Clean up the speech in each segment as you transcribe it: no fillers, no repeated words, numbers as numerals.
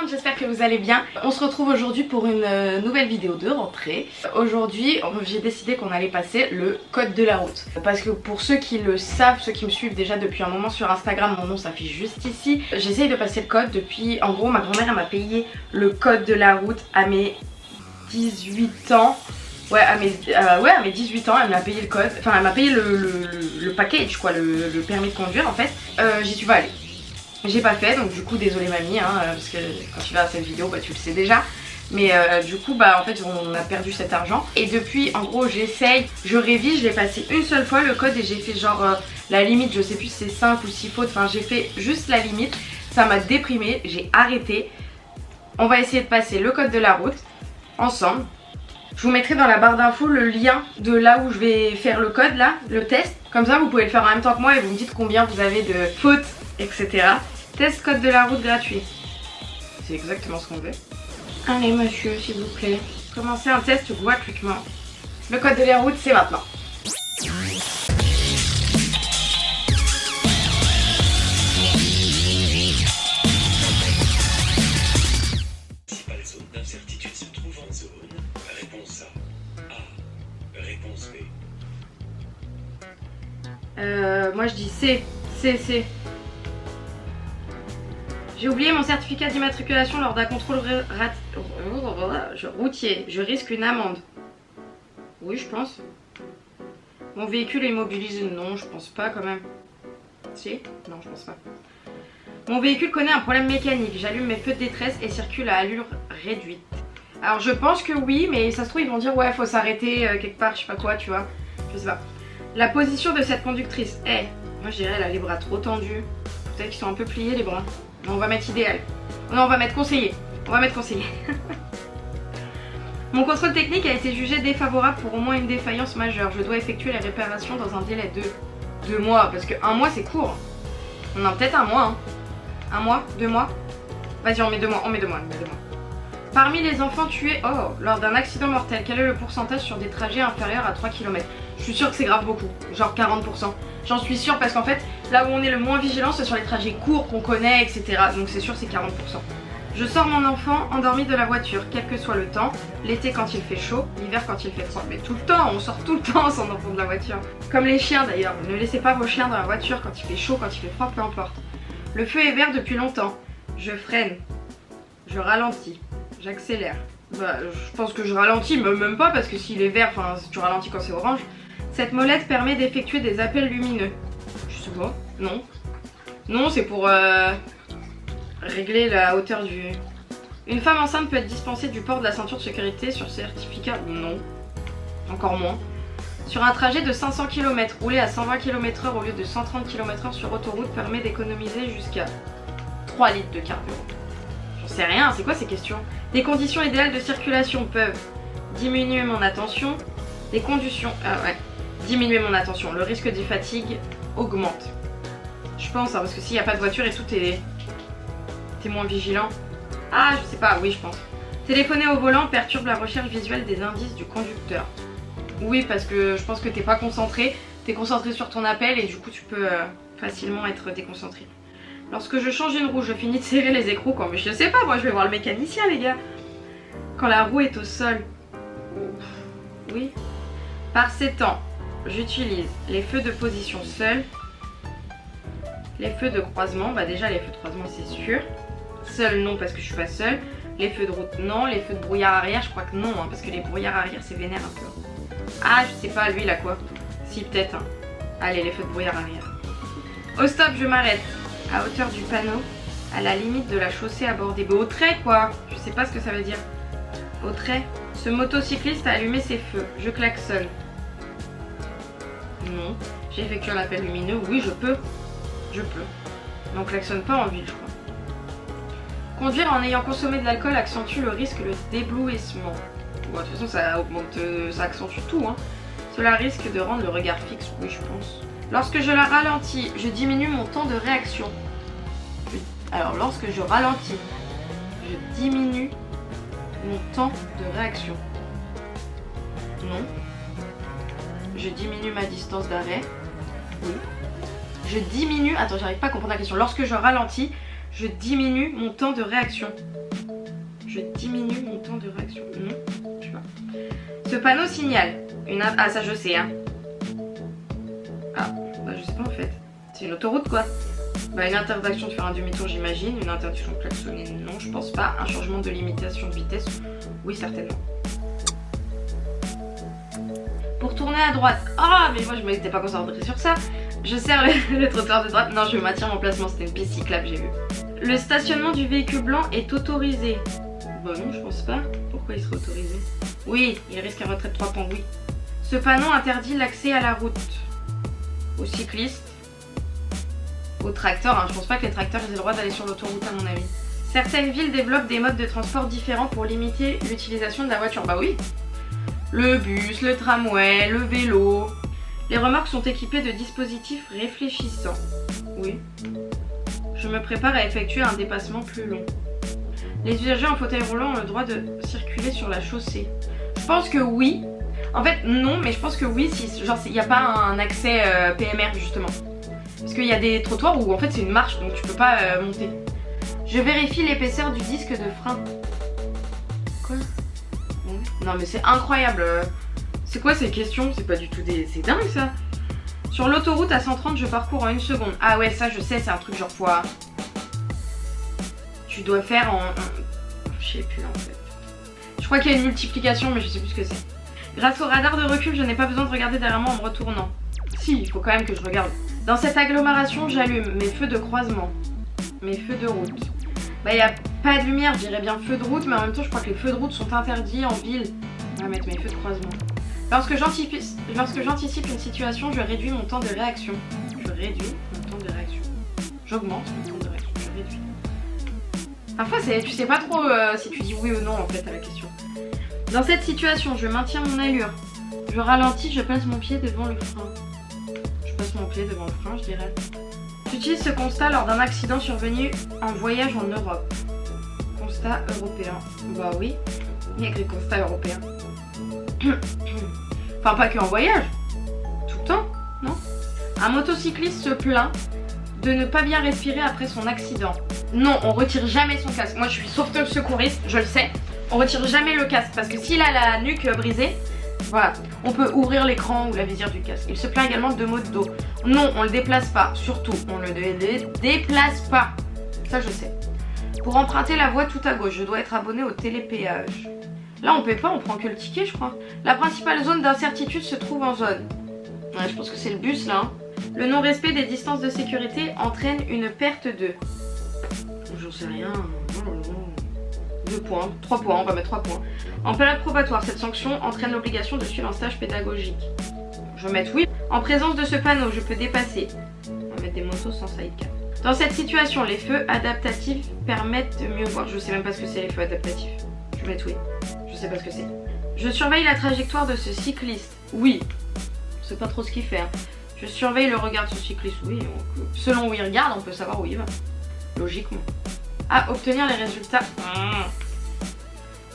monde, j'espère que vous allez bien. On se retrouve aujourd'hui pour une nouvelle vidéo de rentrée. Aujourd'hui, j'ai décidé qu'on allait passer le code de la route. Parce que pour ceux qui le savent, ceux qui me suivent déjà depuis un moment sur Instagram, mon nom s'affiche juste ici. J'essaye de passer le code depuis, en gros, ma grand-mère elle m'a payé le code de la route à mes 18 ans. Ouais, à mes 18 ans, elle m'a payé le code, enfin elle m'a payé le package quoi, le permis de conduire en fait. J'y suis pas allée. J'ai pas fait, donc du coup désolé mamie parce que quand tu vas à cette vidéo bah tu le sais déjà. Mais du coup bah en fait on a perdu cet argent. Et depuis en gros j'essaye, je révise, je l'ai passé une seule fois le code et j'ai fait genre la limite, je sais plus si c'est 5 ou 6 fautes, enfin j'ai fait juste la limite. Ça m'a déprimée, j'ai arrêté. On va essayer de passer le code de la route ensemble. Je vous mettrai dans la barre d'infos le lien de là où je vais faire le code là, le test. Comme ça vous pouvez le faire en même temps que moi et vous me dites combien vous avez de fautes, etc. Test code de la route gratuit. C'est exactement ce qu'on veut. Allez monsieur, s'il vous plaît. Commencez un test gratuitement. Le code de la route, c'est maintenant. Principale zone d'incertitude se trouve en zone. Réponse A. Réponse B. Moi je dis C. C. J'ai oublié mon certificat d'immatriculation lors d'un contrôle routier. Je risque une amende. Oui, je pense. Mon véhicule est immobilisé. Non, je pense pas quand même. Si? Non, je pense pas. Mon véhicule connaît un problème mécanique. J'allume mes feux de détresse et circule à allure réduite. Alors je pense que oui, mais ça se trouve ils vont dire ouais, faut s'arrêter quelque part, je sais pas quoi, tu vois. Je sais pas. La position de cette conductrice est... Moi je dirais elle a les bras trop tendus. Peut-être qu'ils sont un peu pliés les bras. Non, on va mettre idéal. Non, on va mettre conseillé. On va mettre conseillé. Mon contrôle technique a été jugé défavorable pour au moins une défaillance majeure. Je dois effectuer les réparations dans un délai de 2 mois. Parce que 1 mois c'est court. On a peut-être 1 mois. Hein. 1 mois, 2 mois. Vas-y, on met 2 mois. Parmi les enfants tués lors d'un accident mortel, quel est le pourcentage sur des trajets inférieurs à 3 km? Je suis sûre que c'est grave beaucoup, genre 40%. J'en suis sûre parce qu'en fait, là où on est le moins vigilant, c'est sur les trajets courts qu'on connaît, etc. Donc c'est sûr c'est 40%. Je sors mon enfant endormi de la voiture, quel que soit le temps. L'été quand il fait chaud, l'hiver quand il fait froid. Mais tout le temps, on sort tout le temps son enfant de la voiture. Comme les chiens d'ailleurs, ne laissez pas vos chiens dans la voiture quand il fait chaud, quand il fait froid, peu importe. Le feu est vert depuis longtemps. Je freine. Je ralentis. J'accélère. Bah, je pense que je ralentis, mais même pas parce que s'il est vert, enfin, tu ralentis quand c'est orange. Cette molette permet d'effectuer des appels lumineux. Je sais pas. Non. Non, c'est pour régler la hauteur du... Une femme enceinte peut être dispensée du port de la ceinture de sécurité sur certificat. Non. Encore moins. Sur un trajet de 500 km, rouler à 120 km/h au lieu de 130 km/h sur autoroute permet d'économiser jusqu'à 3 litres de carburant. J'en sais rien, c'est quoi ces questions? Des conditions idéales de circulation peuvent diminuer mon attention. Des conditions... Diminuer mon attention. Le risque de fatigue augmente. Je pense, parce que s'il n'y a pas de voiture et tout, t'es moins vigilant. Ah, je sais pas, oui, je pense. Téléphoner au volant perturbe la recherche visuelle des indices du conducteur. Oui, parce que je pense que t'es pas concentré. T'es concentré sur ton appel et du coup, tu peux facilement être déconcentré. Lorsque je change une roue, je finis de serrer les écrous quand... Mais je sais pas, moi je vais voir le mécanicien, les gars. Quand la roue est au sol. Oui. Par ces temps, j'utilise les feux de position seuls. Les feux de croisement, bah déjà les feux de croisement c'est sûr. Seul non parce que je suis pas seule. Les feux de route non. Les feux de brouillard arrière je crois que non parce que les brouillards arrière c'est vénère un peu. Ah je sais pas, lui il a quoi? Si peut-être. Allez les feux de brouillard arrière. Au stop je m'arrête. À hauteur du panneau. À la limite de la chaussée abordée. Au trait quoi. Je sais pas ce que ça veut dire. Au trait. Ce motocycliste a allumé ses feux. Je klaxonne. Non. J'effectue un appel lumineux. Oui, je peux. Je peux. Mais on klaxonne pas en ville, je crois. Conduire en ayant consommé de l'alcool accentue le risque d'éblouissement. Bon, de toute façon, ça augmente, ça accentue tout. Hein. Cela risque de rendre le regard fixe. Oui, je pense. Lorsque je la ralentis, je diminue mon temps de réaction. Alors, lorsque je ralentis, je diminue mon temps de réaction. Non. Je diminue ma distance d'arrêt. Oui. Je diminue... Attends, j'arrive pas à comprendre la question. Lorsque je ralentis, Je diminue mon temps de réaction. Je diminue mon temps de réaction. Non, je sais pas. Ce panneau signale Ah, ça je sais, hein. Ah, bah je sais pas en fait. C'est une autoroute quoi. Bah une interdiction de faire un demi-tour j'imagine. Une interdiction de klaxonner, non je pense pas. Un changement de limitation de vitesse, oui certainement. Pour tourner à droite. Ah mais moi je m'étais pas concentrée sur ça. Je serre le trottoir de droite. Non je maintiens mon placement, c'était une piste cyclable j'ai vu. Le stationnement du véhicule blanc est autorisé. Bah non je pense pas. Pourquoi il serait autorisé? Oui, il risque un retrait de 3 points, oui. Ce panneau interdit l'accès à la route. Aux cyclistes. Aux tracteurs, hein. Je pense pas que les tracteurs aient le droit d'aller sur l'autoroute à mon avis. Certaines villes développent des modes de transport différents pour limiter l'utilisation de la voiture. Bah oui. Le bus, le tramway, le vélo. Les remorques sont équipées de dispositifs réfléchissants. Oui. Je me prépare à effectuer un dépassement plus long. Les usagers en fauteuil roulant ont le droit de circuler sur la chaussée. Je pense que oui. En fait, non, mais je pense que oui, si genre il n'y a pas un accès PMR justement. Parce qu'il y a des trottoirs où en fait c'est une marche, donc tu peux pas monter. Je vérifie l'épaisseur du disque de frein. Quoi? Non mais c'est incroyable. C'est quoi ces questions? C'est pas du tout des... C'est dingue ça. Sur l'autoroute à 130, je parcours en 1 seconde. Ah ouais, ça je sais, c'est un truc genre quoi. Tu dois faire en... Je sais plus en fait. Je crois qu'il y a une multiplication, mais je sais plus ce que c'est. Grâce au radar de recul, je n'ai pas besoin de regarder derrière moi en me retournant. Si, il faut quand même que je regarde. Dans cette agglomération, j'allume mes feux de croisement. Mes feux de route. Bah, il n'y a pas de lumière, je dirais bien feux de route, mais en même temps, je crois que les feux de route sont interdits en ville. On va mettre mes feux de croisement. Lorsque j'anticipe une situation, je réduis mon temps de réaction. Je réduis mon temps de réaction. J'augmente mon temps de réaction. Je réduis. Parfois, tu sais pas trop si tu dis oui ou non en fait à la question. Dans cette situation, je maintiens mon allure. Je ralentis, je passe mon pied devant le frein. Je passe mon pied devant le frein, je dirais. J'utilise ce constat lors d'un accident survenu en voyage en Europe. Constat européen. Bah oui, il y a écrit constat européen. Enfin, pas que en voyage. Tout le temps, non? Un motocycliste se plaint de ne pas bien respirer après son accident. Non, on retire jamais son casque. Moi, je suis sauveteur secouriste, je le sais. On retire jamais le casque parce que s'il a la nuque brisée, voilà, on peut ouvrir l'écran ou la visière du casque. Il se plaint également de maux de dos. Non, on le déplace pas. Surtout, on le déplace pas. Ça, je sais. Pour emprunter la voie tout à gauche, je dois être abonné au télépéage. Là, on paie pas, on prend que le ticket, je crois. La principale zone d'incertitude se trouve en zone. Ouais, je pense que c'est le bus, là. Hein. Le non-respect des distances de sécurité entraîne une perte de... J'en sais rien. 2 points, 3 points, on va mettre 3 points. En période probatoire, cette sanction entraîne l'obligation de suivre un stage pédagogique. Je vais mettre oui. En présence de ce panneau, je peux dépasser. On va mettre des motos sans sidecar. Dans cette situation, les feux adaptatifs permettent de mieux voir. Je sais même pas ce que c'est les feux adaptatifs. Je vais mettre oui. Je sais pas ce que c'est. Je surveille la trajectoire de ce cycliste. Oui. Je sais pas trop ce qu'il fait. Hein. Je surveille le regard de ce cycliste. Oui. Selon où il regarde, on peut savoir où il va. Logiquement. Ah, obtenir les résultats.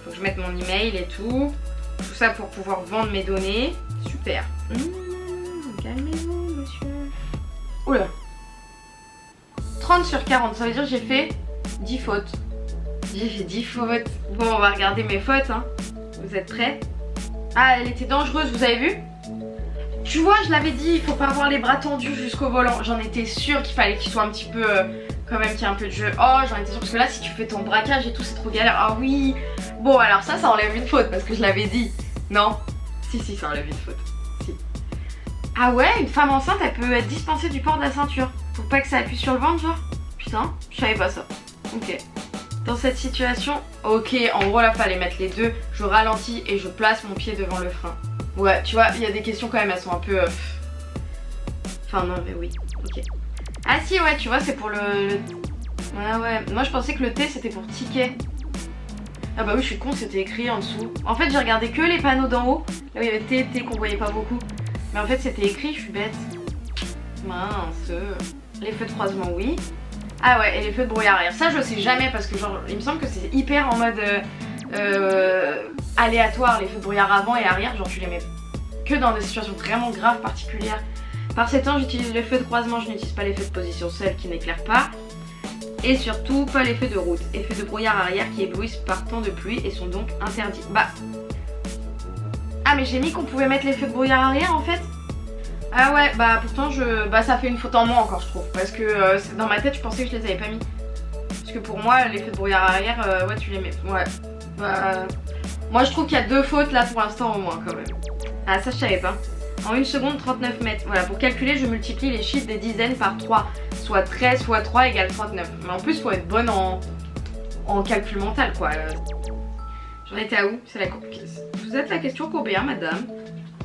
Faut que je mette mon email et tout. Tout ça pour pouvoir vendre mes données. Super. Calmez-vous, monsieur. Oula. 30 sur 40, ça veut dire que j'ai fait 10 fautes. J'ai fait 10 fautes. Bon, on va regarder mes fautes. Hein. Vous êtes prêts? Ah, elle était dangereuse, vous avez vu? Tu vois, je l'avais dit, il faut pas avoir les bras tendus jusqu'au volant. J'en étais sûre qu'il fallait qu'il soit un petit peu... quand même qu'il y ait un peu de jeu. Oh, j'en étais sûre, parce que là, si tu fais ton braquage et tout, c'est trop galère. Ah oui. Bon, alors ça enlève une faute, parce que je l'avais dit. Non? Si, ça enlève une faute. Si. Ah ouais, une femme enceinte, elle peut être dispensée du port de la ceinture. Pour pas que ça appuie sur le ventre, genre? Putain, je savais pas ça. Ok. Dans cette situation, ok, en gros là, fallait mettre les deux. Je ralentis et je place mon pied devant le frein. Ouais, tu vois, il y a des questions quand même, elles sont un peu... Enfin non, mais oui, ok. Ah si, ouais, tu vois, c'est pour le... Ouais, moi je pensais que le T c'était pour ticket. Ah bah oui, je suis con, c'était écrit en dessous. En fait, j'ai regardé que les panneaux d'en haut, là où il y avait T qu'on voyait pas beaucoup. Mais en fait, c'était écrit, je suis bête. Mince. Les feux de croisement, oui. Ah ouais, et les feux de brouillard arrière. Ça, je sais jamais parce que genre, il me semble que c'est hyper en mode aléatoire, les feux de brouillard avant et arrière. Genre, tu les mets que dans des situations vraiment graves, particulières. Par ces temps, j'utilise les feux de croisement, je n'utilise pas les feux de position seuls qui n'éclairent pas. Et surtout, pas les feux de route. Et feux de brouillard arrière qui éblouissent par temps de pluie et sont donc interdits. Bah... Ah mais j'ai mis qu'on pouvait mettre les feux de brouillard arrière en fait. Ah ouais, bah pourtant ça fait une faute en moins encore je trouve. Parce que dans ma tête je pensais que je les avais pas mis. Parce que pour moi les feux de brouillard arrière, ouais tu les mets. Ouais. Moi je trouve qu'il y a 2 fautes là pour l'instant au moins quand même. Ah ça je savais pas. En 1 seconde 39 mètres. Voilà, pour calculer je multiplie les chiffres des dizaines par 3. Soit 13, soit 3 égale 39. Mais en plus faut être bonne en calcul mental quoi. J'en étais à où? C'est la... Vous êtes la question combien madame?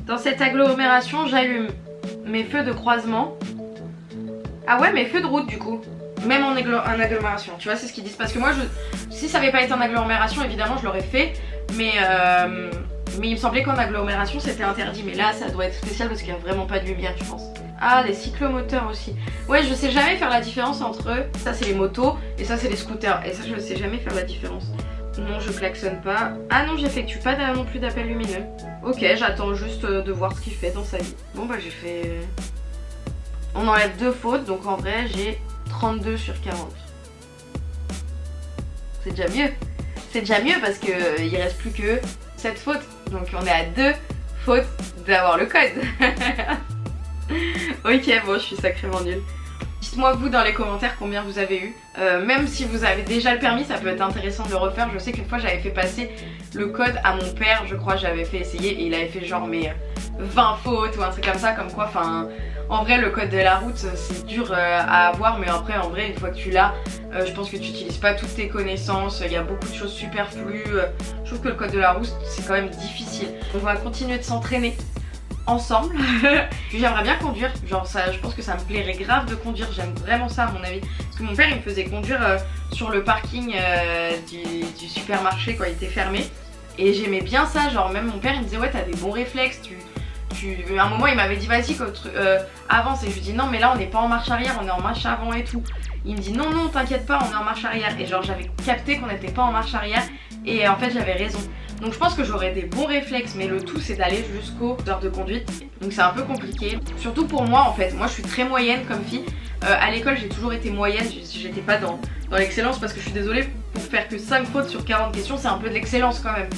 Dans cette agglomération j'allume mes feux de croisement. Ah ouais, mes feux de route du coup. Même en agglomération, tu vois, c'est ce qu'ils disent. Parce que moi, si ça avait pas été en agglomération, évidemment, je l'aurais fait. Mais il me semblait qu'en agglomération, c'était interdit. Mais là, ça doit être spécial parce qu'il n'y a vraiment pas de lumière, je pense. Ah, les cyclomoteurs aussi. Ouais, je sais jamais faire la différence entre eux. Ça, c'est les motos et ça, c'est les scooters. Et ça, je sais jamais faire la différence. Non, je klaxonne pas. Ah non, j'effectue pas non plus d'appel lumineux. Ok, j'attends juste de voir ce qu'il fait dans sa vie. Bon, bah, j'ai fait... On enlève 2 fautes, donc en vrai, j'ai 32 sur 40. C'est déjà mieux. C'est déjà mieux parce que il reste plus que 7 fautes. Donc on est à 2 fautes d'avoir le code. Ok, bon, je suis sacrément nulle. Dites-moi vous dans les commentaires combien vous avez eu. Même si vous avez déjà le permis, ça peut être intéressant de le refaire. Je sais qu'une fois j'avais fait passer le code à mon père, je crois, j'avais fait essayer et il avait fait genre mes 20 fautes ou un truc comme ça, comme quoi, enfin... En vrai le code de la route c'est dur à avoir, mais après en vrai une fois que tu l'as, je pense que tu n'utilises pas toutes tes connaissances, il y a beaucoup de choses superflues, je trouve que le code de la route c'est quand même difficile. On va continuer de s'entraîner ensemble. J'aimerais bien conduire, genre ça, je pense que ça me plairait grave de conduire, j'aime vraiment ça à mon avis. Parce que mon père il me faisait conduire sur le parking du supermarché quand il était fermé. Et j'aimais bien ça, genre même mon père il me disait ouais t'as des bons réflexes, à un moment il m'avait dit vas-y avance, et je lui dis non mais là on n'est pas en marche arrière, on est en marche avant et tout. Il me dit non non t'inquiète pas, on est en marche arrière, et genre j'avais capté qu'on n'était pas en marche arrière et en fait j'avais raison. Donc je pense que j'aurais des bons réflexes, mais le tout c'est d'aller jusqu'aux heures de conduite, donc c'est un peu compliqué, surtout pour moi en fait. Moi je suis très moyenne comme fille, à l'école j'ai toujours été moyenne, j'étais pas dans l'excellence, parce que je suis désolée, pour faire que 5 fautes sur 40 questions c'est un peu de l'excellence quand même.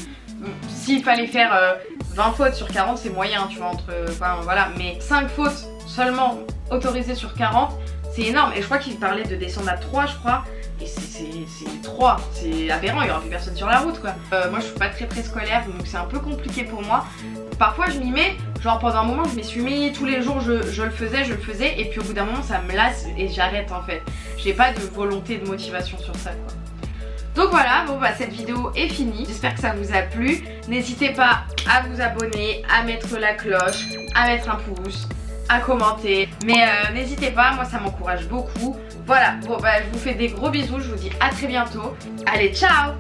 S'il fallait faire 20 fautes sur 40 c'est moyen, tu vois, enfin voilà, mais 5 fautes seulement autorisées sur 40 c'est énorme. Et je crois qu'il parlait de descendre à 3 je crois, et c'est 3, c'est aberrant, il y aura plus personne sur la route quoi. Moi je suis pas très scolaire, donc c'est un peu compliqué pour moi. Parfois je m'y mets, genre pendant un moment je m'y suis mis, tous les jours je le faisais, et puis au bout d'un moment ça me lasse et j'arrête en fait. J'ai pas de volonté, de motivation sur ça quoi. Donc voilà, bon bah cette vidéo est finie, j'espère que ça vous a plu. N'hésitez pas à vous abonner, à mettre la cloche, à mettre un pouce, à commenter. Mais n'hésitez pas, moi ça m'encourage beaucoup. Voilà, bon bah je vous fais des gros bisous, je vous dis à très bientôt. Allez, ciao!